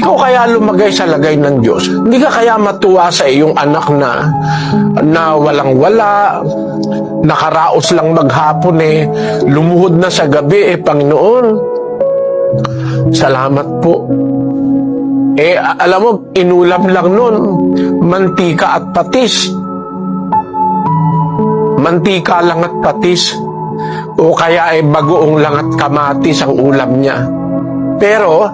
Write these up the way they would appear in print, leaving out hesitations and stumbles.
Ikaw kaya lumagay sa lagay ng Diyos? Hindi ka kaya matuwa sa iyong anak na walang-wala, nakaraos lang maghapon lumuhod na sa gabi Panginoon? Salamat po. Alam mo, inulam lang nun, mantika at patis. Mantika lang at patis. O kaya bagoong lang at kamatis ang ulam niya. Pero,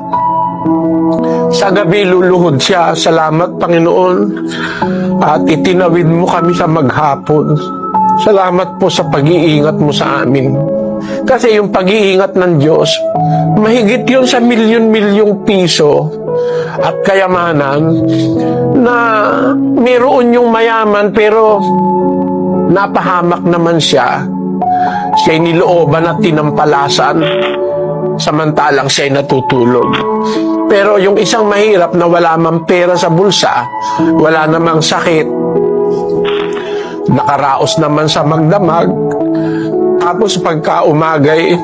sa gabi luluhod siya. Salamat, Panginoon. At itinawid mo kami sa maghapon. Salamat po sa pag-iingat mo sa amin. Kasi yung pag-iingat ng Diyos, mahigit yun sa milyon-milyong piso at kayamanan na mayroon yung mayaman pero napahamak naman siya. Siya'y nilooban at tinampalasan samantalang siya'y natutulog. Pero yung isang mahirap na wala mang pera sa bulsa, wala namang sakit, nakaraos naman sa magdamag, tapos pagka umagay,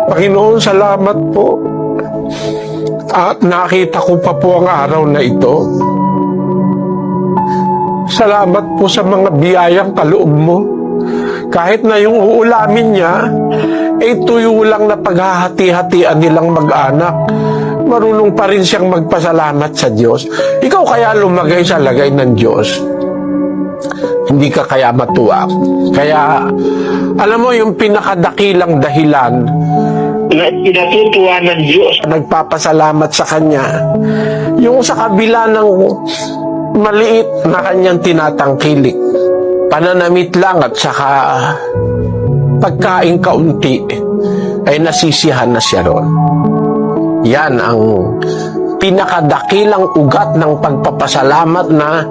Panginoon, salamat po. At nakita ko pa po ang araw na ito. Salamat po sa mga biyayang kaloob mo. Kahit na yung uulamin niya, tuyo lang na paghahati-hatian nilang mag-anak, marunong pa rin siyang magpasalamat sa Diyos. Ikaw kaya lumagay sa lagay ng Diyos? Hindi ka kaya matuwa? Kaya, alam mo, yung pinakadakilang dahilan na pinatutuwa ng Diyos, nagpapasalamat sa Kanya, yung sa kabila ng maliit na Kanyang tinatangkilik, pananamit lang at saka pagkain kaunti, ay nasisihan na siya ron. Yan ang pinakadakilang ugat ng pagpapasalamat na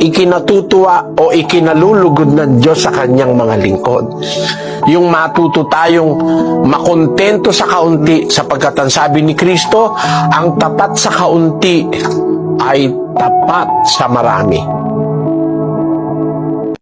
ikinatutuwa o ikinalulugod ng Diyos sa Kanyang mga lingkod. Yung matuto tayong makontento sa kaunti, sapagkat ang sabi ni Kristo, ang tapat sa kaunti ay tapat sa marami.